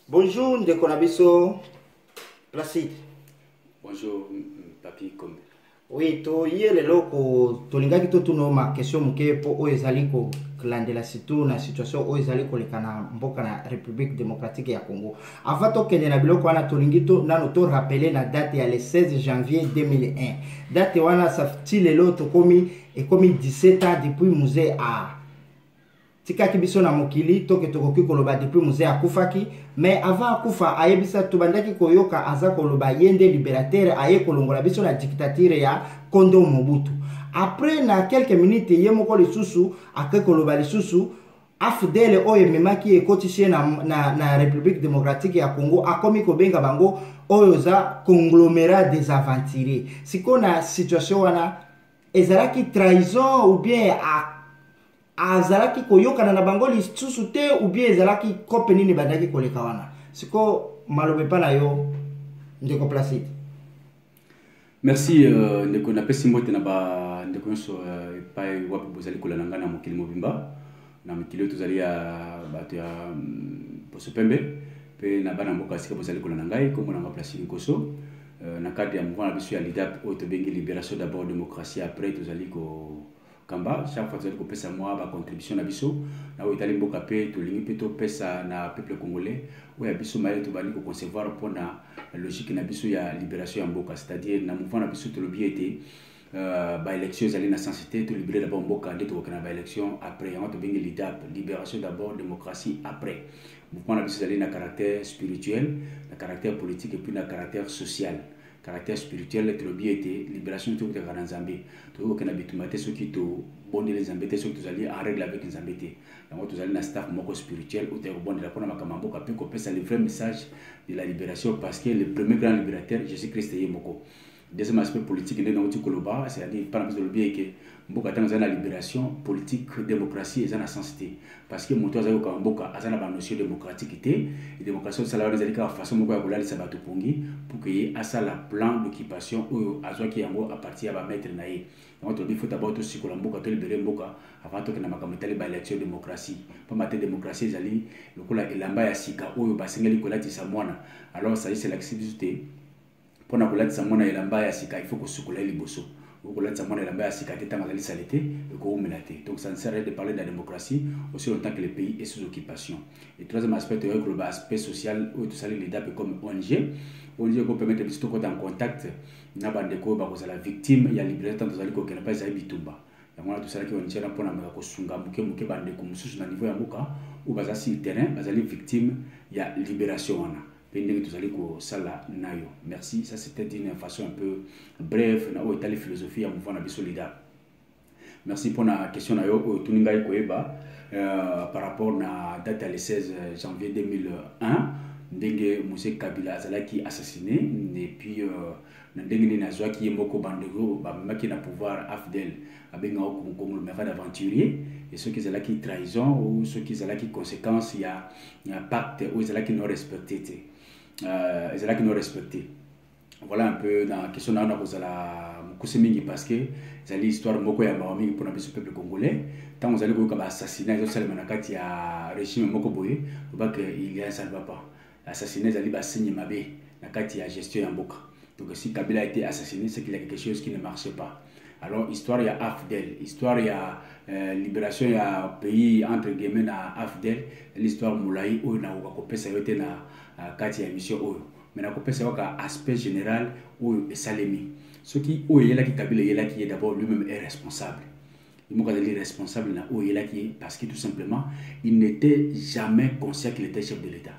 Bonjour, ndeko na biso Placide. Bonjour, Papi Kombe. Oui, to yele loko tolingaki to tuno ma question muke po o ezali ko landela surtout na situation o ezali ko lekana mboka na République démocratique ya Congo. Avant to kende na biloko wana tolingi to nano to rappeler na date ya le 16 janvier 2001. Date wana safti lelo to komi 17 ans depuis musée a tikaki biso na mokili toke tokoki koloba depuis musée akufaki, mais avant akufa ayebisa tobandaki koyoka aza koloba yende libérateur aye kolongola biso na dictature ya Kondo Mobutu. Après na quelques minutes ye moko lisusu ake koloba lisusu AFDL oyo memaki ekotisi na République démocratique ya Congo akomi kobenga bango oyo za conglomérat des aventuriers. Siko na situation wana ezalaki trahison ou bien azalaki koyokana na bango lisusu te ou bien ezalaki kope nini bandaki koleka wana. Siko malobe pa na yo ndeko Placide. Merci ndeko na pesi mbote na ba ndeko nso pai wapi bozali kolana ngana mokili mobimba na mokili tozali ya bato ya Poso Pembe pe na bana mboka sika bozali kolana ngai kombo na Placide Koso na cadre ya mouvement na biso ya LIDAP oyo tobengi libération d'abord démocratie après tozali ko Kamba, chaque fois que vous avez moi ma contribution à biso, na o itali mboka pe to lingi pe to pesa na peuple congolais, ou ya biso maye to bali ko concevoir pour na logique na biso ya libération ya mboka, c'est-à-dire na mouvement na biso to lobi été ba élection zali na sensité to libérer d'abord mboka ndeto ko na ba élection après on to bengi LIDAP, libération d'abord démocratie après. Mouvement na biso zali na caractère spirituel, na caractère politique et puis na caractère social. Caractère spirituel et le était libération de tout le monde en Zambie. Tout le monde a été ceux qui ont bon les Zambiens, ceux qui allaient en règle avec les Zambiens. Donc tous allez dans staff moko spirituel ou t'es bon de la bonne makambo kapé qu'on peut ça le vrai message de la libération parce que le premier grand libérateur Jésus-Christ est moko. Deuxième aspect politique n'est pas koloba, c'est-à-dire par exemple le bien que mboka tanga la libération politique démocratie et la sensité parce que moto azayo ka mboka azana ba notion démocratique et démocratie ça la rezali ka façon moko ya kolala sabato pongi pour que y a ça la plan d'occupation ou azwa ki yango à partir ya ba maître naé donc il faut d'abord tout sikola mboka to libérer mboka avant to que na makamotali ba élection démocratie pas mater démocratie ezali lokola elamba ya sika oyo basengeli kolati sa mwana alors ça c'est l'activité pour na kolatisa mwana elamba ya sika il faut que sukola liboso ou kolatisa mwana elamba ya sika teta mazali salité et ko umelaté donc ça ne sert à rien de parler de la démocratie aussi longtemps que le pays est sous occupation. Et troisième aspect c'est le aspect social où tout ça les DAP comme ONG ko permettre de tout en contact na bandeko ba ko la victime ya libération tozali ko kena pas za bitumba yango na tout ça qui on tient pour na ko sunga muke bandeko mususu na niveau ya mboka ou baza sur terrain bazali victime ya libération wana. Merci, ça c'était d'une façon un peu brève na o la philosophie à mouvement na biso LIDAP. Merci pour la question na yo o tuninga koyeba par rapport na date le 16 janvier 2001 ndenge Moussé Kabila azalaki assassiné et puis na ndenge na zwa ki moko bandego ba maki na pouvoir AFDL abenga ko conglomérat d'aventuriers et ceux qui zalaki trahison ou ceux qui zalaki conséquence il y a pacte ou zalaki non respecté ezalaki non respecté. Voilà un peu dans la question na kozala mukuse mingi parce que zali histoire moko ya mawami pour na biso peuple congolais tant vous allez ko ka assassinat ils ont seulement na kati ya régime moko boye ba que il y a ça ne va pas assassiner zali ba signe mabe na kati ya gestion ya mboka. Donc si Kabila a été assassiné c'est qu'il y a quelque chose qui ne marchait pas. Alors histoire ya AFDL, histoire ya libération ya pays entre guillemets na AFDL, l'histoire moulai ou na ko pesa yote na kati ya émission oyo. Mais na ko pesa waka aspect général ou salemi. Ce qui ou yela ki Kabila yela qui est d'abord lui-même est responsable. Il m'a dit responsable na ou yela qui parce que tout simplement il n'était jamais conscient qu'il était chef de l'État.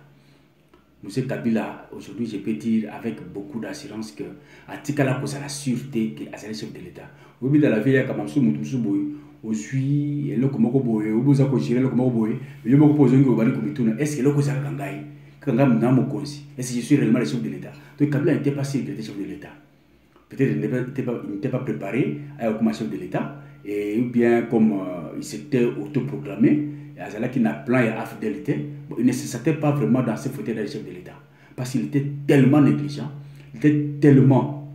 Monsieur Kabila, aujourd'hui, je peux dire avec beaucoup d'assurance que Atikala cause à la sûreté qu'il est chef de l'État. Au bout de la vie, il y a comme ça, aujourd'hui, le komoko boye, au bout de la gérer le komoko boye, il y a beaucoup de choses qui ont est-ce que le cause à Kangai, Kangai n'a pas consi, est-ce que je suis réellement le chef de l'État? Donc Kabila n'était pas sûr qu'il était chef de l'État. Peut-être qu'il n'était pas préparé à être chef de l'État, et bien comme il s'était autoproclamé. Qui n'a plan et fidélité, il ne se sentait pas vraiment dans ce fauteuil de chef de l'État. Parce qu'il était tellement négligent, il était tellement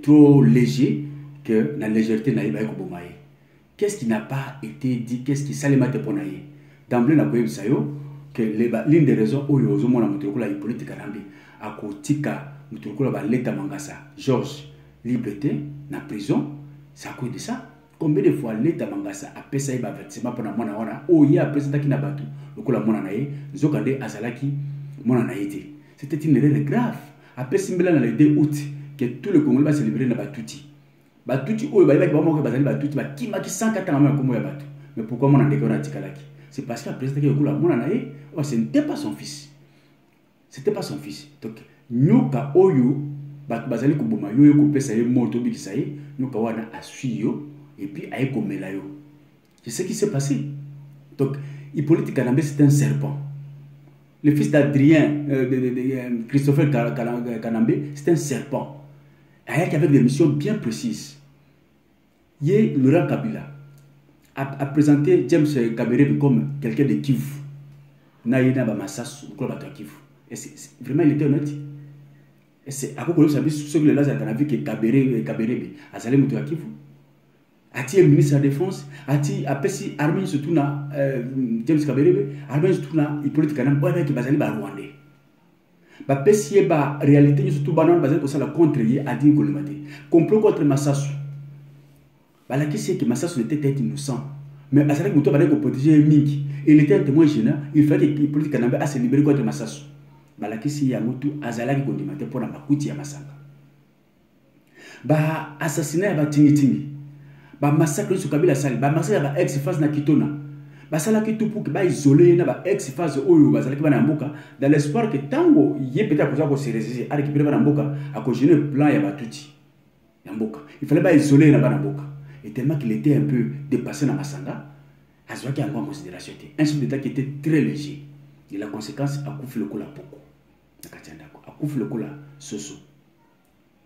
trop léger que la légèreté n'a pas été. Qu'est-ce qui n'a pas été dit? Qu'est-ce qui s'allait mettre pour naïe? D'emblée, on a vu que que l'une des raisons où ils ont montré la politique Kanambe à kotika mutukola ba leta Mangasa Georges liberté na prison, c'est à cause de ça. Combien de fois l'État Mangasa a payé un avertissement pour mona wana oh il y a président qui n'a pas tout le coup la mona nae zokande azalaki mona naïté. C'était une erreur grave. Après Simbela dans le 2 août que tout le Congolais va célébrer na Batuti. Batuti oh ba ba mo bazali Batuti ba kima ki 104 ans comme ya Batu. Mais pourquoi mona ndeko na tikalaki? C'est parce que le président qui a la mona nae oh ce n'était pas son fils. C'était pas son fils. Donc nyoka oyo bazali kuboma yo ko pesa ye moto bikisa ye nyoka wana asuyo et puis aye komela yo. C'est ce qui s'est passé. Donc Hippolyte Kanambe c'est un serpent. Le fils d'Adrien Christopher Kanambe c'est un serpent. Avec des missions bien précises. Hier Laurent Kabila a présenté James Kabarebe comme quelqu'un de Kivu. Naïna Bamassas ou Club à Kivu. Et vraiment il était honnête. Et c'est à cause de ça que les Lazare a vu que Kabarebe a salé Moutou à Kivu. A-t-il ministre de la Défense? A-t-il appelé Armin Soutouna, James Kabarebe, Armin Soutouna, Hippolyte Kanambe, ouais, qui basali ba Rwandais. Ba pesi ba réalité surtout banan basali pour ça la contre hier a dit Kolimate. Complot contre Massassou. Bah la question c'est que Massassou était innocent. Mais à cela que Moutou ko protéger Mingi. Il était un témoin gênant. Il fallait que Hippolyte Kanambe a se libéré contre Massassou. Bah la question c'est Moutou azalaki Kolimate pour la makuti ya Masanga. Bah assassinat ba Tingi. Ba massacre sur Kabila Sali, ba massacre ba ex-phase na Kitona. Ba sala ki tout pour que ba isoler na ba ex-phase oyo ba sala ki ba na mboka dans l'espoir que tango yé peut-être pour se résister à récupérer ba na mboka à cause du plan ya Batuti. Ya mboka. Il fallait ba isoler na ba na mboka. Et tellement qu'il était un peu dépassé dans Masanga, a ce qui a en considération un chef d'État qui était très léger. Et la conséquence a couvert le coup la poko. A couvert le coup la soso.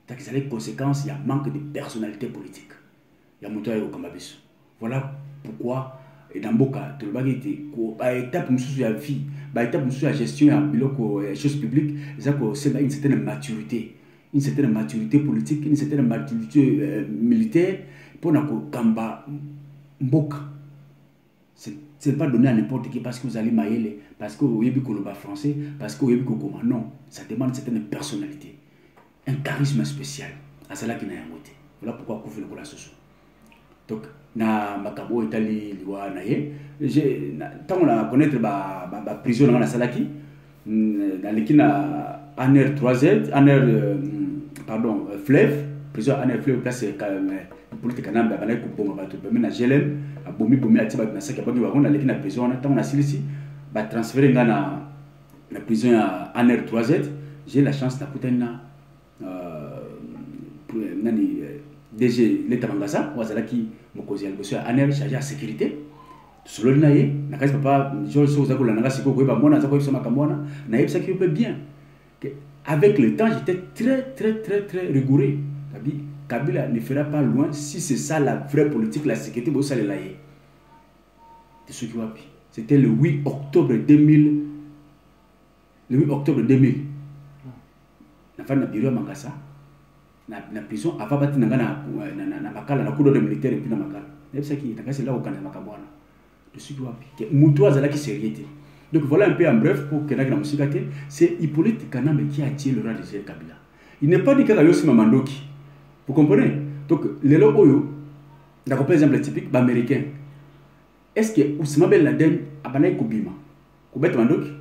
Donc il y a les conséquences, il y a manque de personnalité politique. Voilà pourquoi dans Boka, tu le été étape de la vie, étape de la gestion des choses publiques, c'est une certaine maturité politique, une certaine maturité militaire pour nous Kamba Mboka. Ce n'est pas donné à n'importe qui parce que vous allez mailler, parce que vous avez le français, parce que vous avez le comment. Non, ça demande une certaine personnalité, un charisme spécial. À cela qui n'a rien voté. Voilà pourquoi vous faites le la soso. Donc, na makabo etali liwa na ye, tant on a connaître ba prison na salaki, dans l'équipe na ANR 3Z, ANR pardon, Fleuve, prison ANR Fleuve place politique Kanambe ba na ko bomba bato, mais na GLM, bomi atiba na saki ba ngi na l'équipe na prison na tant on a silisi ba transférer na prison à ANR 3Z, j'ai la chance d'akutana nani DG l'État Mangasa, Wazalaki, Mokozi Albosso, Anel, chargé à sécurité. Selon Naye, Nakas Papa, Georges Souzako, la Nagasiko, Mona, Zako, Samakamona, Naïb s'occupe bien. Avec le temps, j'étais très rigoureux. Kabila ne fera pas loin si c'est ça la vraie politique, la sécurité, vous allez l'aïe. C'était le 8 octobre 2000. Le 8 octobre 2000. La femme de bureau à Mangasa. Na prison avant bati na makala na kudo de militaire et puis na makala c'est qui c'est là au Canada makabwana je suis wapi que mutu azala qui sérieuxité. Donc voilà un peu en bref pour que na musikate c'est Hippolyte Kanambe qui a tiré le rang de Kabila. Il n'est pas dit que Yosi Mamandoki, vous comprenez. Donc les lots oyo d'accord par exemple typique américain. Est-ce que Ousmane Ben Laden a banay Kobima Kobet Mandoki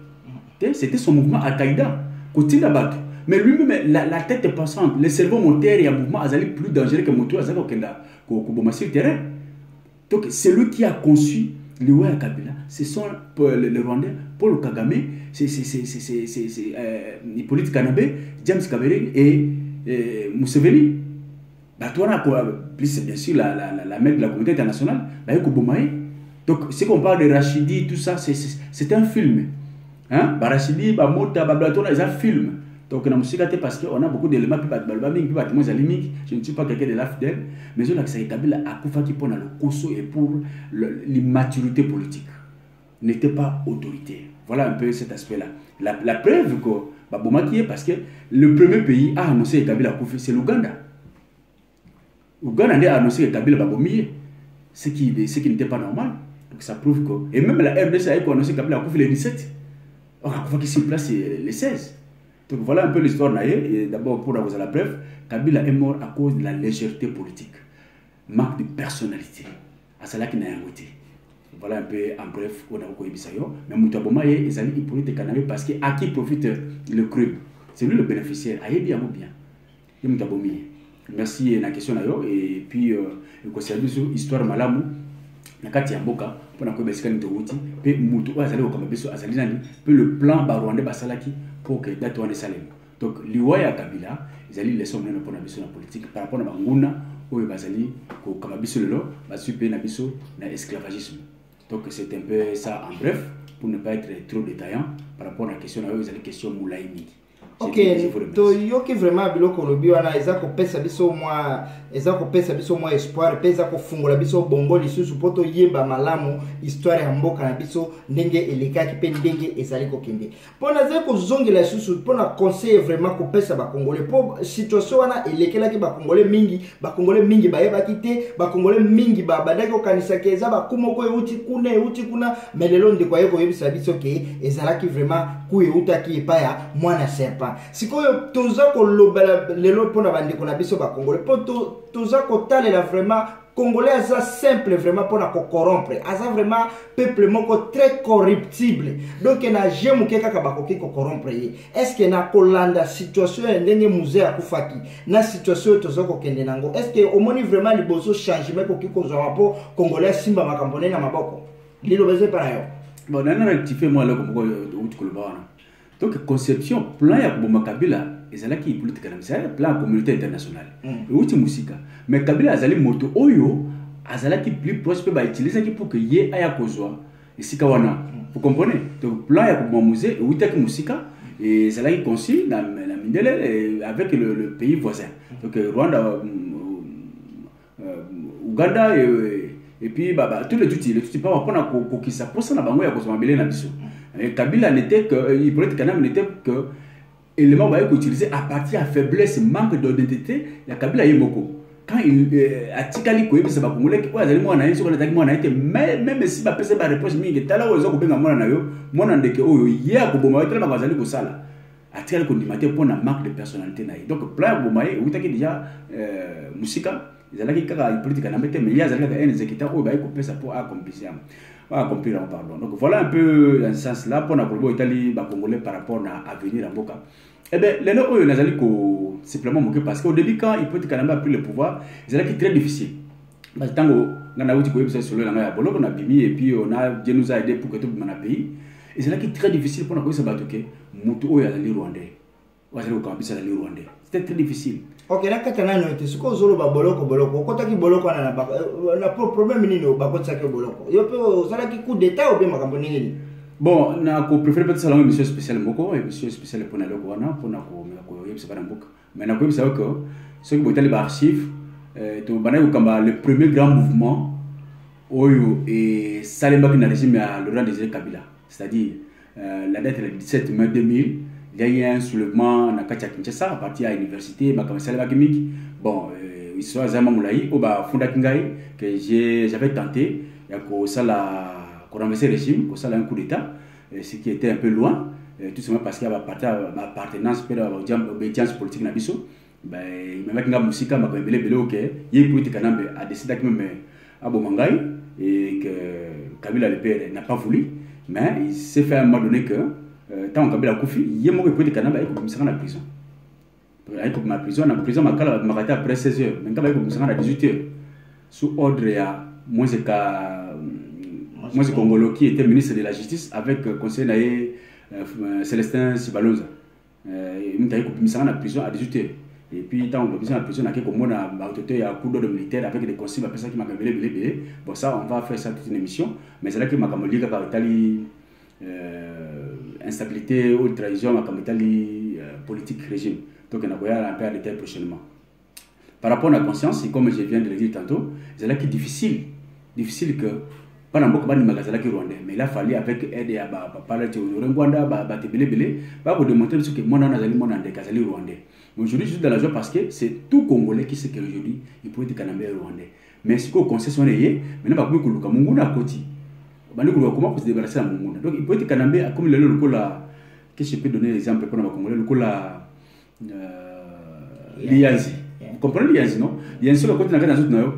c'était son mouvement Al-Qaïda Kotina Bato. Mais lui-même, la tête est passante, le cerveau moteur et un mouvement azali plus dangereux que moto azali au terrain. Donc c'est lui qui a conçu le Ouaya Kabila. Ce sont les Rwandais, Paul Kagame, c'est Hippolyte Kanambe, James Kabarebe et Museveni. Plus bien sûr la mère de la communauté internationale, donc c'est qu'on parle de Rachidi, tout ça, c'est un film. Hein? Rachidi, Mota, Bablatona, c'est un film. Donc, parce qu'on a beaucoup d'éléments, je ne suis pas quelqu'un de la fidèle, mais je sais que Kabila a fait pour le Koso et pour l'immaturité politique. N'était pas autoritaire. Voilà un peu cet aspect-là. La preuve que, parce que le premier pays à annoncer que Kabila a Koufi, c'est l'Ouganda. L'Ouganda a annoncé que Kabila a Bomie, ce qui n'était pas normal. Donc, ça prouve que. Et même la RDC a annoncé que Kabila a Koufi le 17. on a convoqué sur place les 16. Donc voilà un peu l'histoire naïe. Et d'abord, pour avoir la preuve, Kabila est mort à cause de la légèreté politique, manque de personnalité. À cela qui n'a rien goûté. Voilà un peu en bref, on a beaucoup Bisayo. Mais Moutaboma est Hippolyte Kanambe parce que à qui profite le club? C'est lui le bénéficiaire. Aïe bien ou bien. Et Moutabomi. Merci la question nayo. Et puis, le conseil de histoire malamu. Nakati Amboka, pour la Kobeskan de Wouti, puis Moutou Azali au Kamabeso Azalinani, puis le plan Barwande Basalaki pour que Datouane Salem. Donc, l'Iwaya Kabila, ils allaient laisser au pour la politique par rapport à Bangouna, où ils bazali, au Kamabiso Lelo, Basupe Nabiso, na esclavagisme. Donc, c'est un peu ça en bref, pour ne pas être trop détaillant par rapport à la question, ils allaient question Moulaïni. Ok, to yoki vraiment biloko lobi wana eza ko pesa biso mwa espoir pe eza ko fungola biso bongo lisusu poto yeba malamu histoire ya mboka na biso ndenge elekaki pe ndenge ezali ko kende pona ze ko zongela lisusu pona conseil vraiment ko pesa ba congolais po situation wana elekelaki ba congolais mingi bayebaki te ba congolais mingi badaki ko kanisa ke eza ba kumoko euti kuna melelo ndeko yeko yebisa biso ke ezalaki vraiment ku eutaki epaya mwana serpa sikoyo toza ko lobela lelo pona bandeko na biso ba congolais poto toza ko talela vraiment congolais aza simple vraiment pona ko corrompre aza vraiment peuple moko très corruptible donc na jemu ke kaka bakoki ko corrompre ye est-ce que na kolanda situation ndenge musée akufaki na situation toza ko kende nango est-ce que omoni vraiment liboso changement ko kiko zo po congolais simba makambo na maboko lilo beze para yo bon nana rectifier moi là comme uti kolobana. Donc, conception, plan ya Kabila Kabila, ezala ki politique na plan communauté internationale. Outi musika. Mais Kabila azali moto oyo azala ki plus proche ba utiliser ki pour que ye aya kozwa esika wana. Vous comprenez? Donc plan ya musée outi ki musika et ezala ki conçu na mindele avec le pays voisin. Donc Rwanda, Ouganda et puis tous les outils pas pour kokisa pour ça na bango ya kozwa mabele na biso. Kabila n'était que, Hippolyte Kanambe n'était que élément utilisé à partir de faiblesse, manque d'identité, il y a Kabila Yemoko. Quand il a tikali koye pesa ba congolais ko azali mwana yeso ko nataki mwana ete même si ba pesa ba réponse mingi tala ozo ko benga mwana na yo mwana ndeke oyo ye ko boma tala ba azali ko sala atikali ko ndimate pona manque de personnalité na ye. Donc plan bomaye utaki déjà musika ezalaki kaka Hippolyte Kanambe te mais ya azali ka un exécutant oyo ba ko pesa pour accomplir pardon. Donc voilà un peu dans ce sens-là pour la Italie, Congolais par rapport à l'avenir en Boka. Eh bien, les gens ont simplement moqué parce qu'au début, quand Hippolyte Kanambe a pris le pouvoir, c'était très difficile. Parce que tant qu'on a eu sur le langage, on a bimi et puis Dieu nous a aidé pour que tout le monde pays. Et c'est très difficile pour nous se battre que Moutou est allé Rwandais. Ou allé au campus allé Rwandais. C'était très difficile. Ok, là quand on a noté ce qu'on zolo ba boloko quand qui boloko na problème ni no ba kotsa ke boloko yo pe sala ki coup d'état ou bien makambo nini bon na ko préfère peut-être salon émission spéciale moko émission spéciale pour na loko wana pour na ko yebisa bana mboka mais na ko yebisa que ceux qui botali ba archive to bana ko kamba le premier grand mouvement oyo et salemba ki na régime à Laurent Désiré Kabila, c'est-à-dire la date est le 17 mai 2000. Il y a eu un soulèvement dans Kinshasa à partir de l'université, bon, histoire Zama Moulaï, au Funda Kingaï, que j'avais tenté, il y a renverser le régime, qu'il y a un coup d'État, ce qui était un peu loin, tout simplement parce qu'il y avait une appartenance à l'obédience politique Nabiso. Il y a une musique, il y a Hippolyte Kanambe a décidé que même à Bomangaï et que Kabila le père n'a pas voulu, mais il s'est fait à un moment donné que tant Kabila Koufi, il y a un Hippolyte Kanambe qui est en prison. Il est en prison, après 16 heures, mais il est à 18 heures, sous ordre à moi c'est Congolo qui était ministre de la Justice avec le conseiller naïe Célestin Sibalonza. Il est en prison à 18 heures. Et puis, tant que nous avons prison, il y a un coup d'ordre militaire avec des conseils, qui m'a belé. Bon, ça, on va faire ça toute une émission. Mais c'est là que ma camarade instabilité ou trahison, ma camarade politique régime. Donc, on va un peu à détail prochainement. Par rapport à la conscience, et comme je viens de le dire tantôt, c'est là qui est difficile. Difficile que. Pas n'importe quoi, mais il a fallu avec aide à parler de Rwanda, pour démontrer que moi, on a des Rwandais. Aujourd'hui, je suis dans la joie parce que c'est tout Congolais qui sait qu'aujourd'hui, il peut être Kanambe Rwandais. Mais ce qu'on concessionne, maintenant, il y a un côté. Comment se débarrasser à Munguna. Donc, il peut être Kanambe, comme le Qu'est-ce que je peux donner l'exemple pour les Congolais? Le coup là, l'IANZI. Vous comprenez l'IANZI, non? L'IANZI,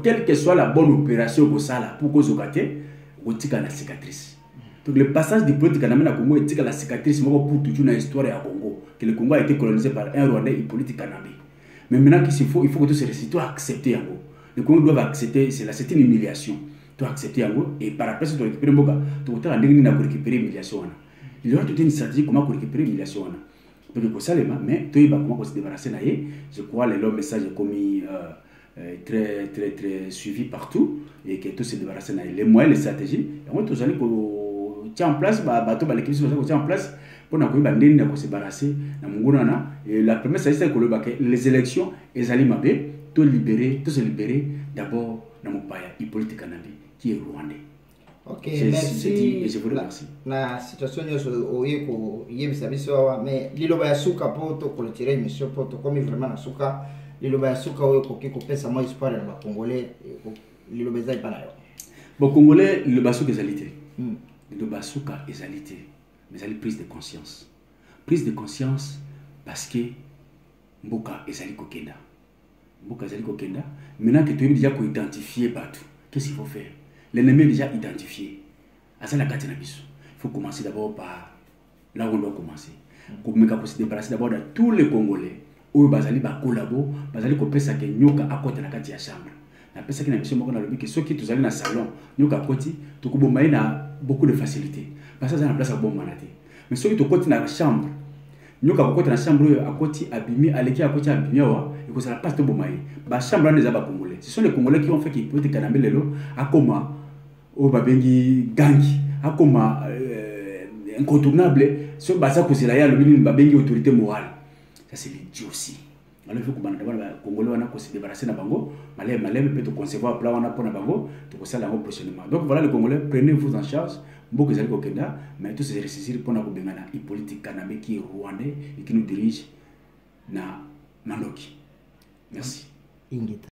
quelle que soit la bonne opération pour ça, pour cause au quartier, on tire la cicatrice. Donc le passage du politique Kanamé au Congo est la cicatrice pour toute l'histoire du Congo. Que le Congo a été colonisé par un Rwandais et politique Kanamé. Mais maintenant qu'il faut, il faut que tous ces récits soient acceptés. Le Congo doit accepter, c'est une humiliation. Tu dois accepter et par après, tu dois récupérer un boga. Tu dois récupérer l'humiliation. Il y aura toute une stratégie comment récupérer l'humiliation. Donc il faut ça, mais tu dois comment se débarrasser. Je crois que le message est commis très, très, très suivi partout et que tout se débarrasser. Les moyens, les stratégies, et on tous allés tient en place, l'équipe tient en place pour se débarrasser. Et la première stratégie, c'est que les élections, elles allaient mabé, tout se libérer d'abord dans mon pays, il politique canadien qui est rwandais. Ok, merci. Et je vous remercie. La situation mais liloba ya suka poto pour tirer monsieur poto comme vraiment na suka liloba ya suka oyo koki ko pesa moi espoir na ba congolais liloba za ipana yo. Bon congolais le basuka ezalité. Le basuka ezalité. Mais elle prise de conscience. Prise de conscience parce que mboka ezali kokenda. Mboka ezali kokenda. Maintenant que tu as déjà identifié Batou, qu'est-ce qu'il faut faire? L'ennemi est déjà identifié. Il faut commencer d'abord par là où on doit commencer. Il faut se débarrasser d'abord de tous les Congolais. Où ils vont collaborer, ils vont penser que nous sommes à côté de la chambre. La personne qui n'a pas dit que ceux qui sont allés dans le salon, nous sommes à côté, nous avons beaucoup de facilité. Parce que ça, c'est la place à bon manaté. Mais ceux qui sont à côté de la chambre, nous sommes à côté de la chambre, à côté abîmé, à l'équipe à côté abîmé, et que ça la place de bon maï. La chambre n'est pas Congolais. Ce sont les Congolais qui ont fait qu'ils peuvent être canamé lelo, à comment, au babengi gangi, à comment incontournable, sur basa que c'est là, le babengi autorité morale. Ça c'est l'idiotie. Alors il faut que les Congolais se débarrassent de Bango, malais peut concevoir plan pour Bango, tout ça là prochainement. Donc voilà les Congolais, prenez-vous en charge. Beaucoup de gens mais tous ces récits pour nous la politique canamé qui est rwandais et qui nous dirige na Mandoki. Merci.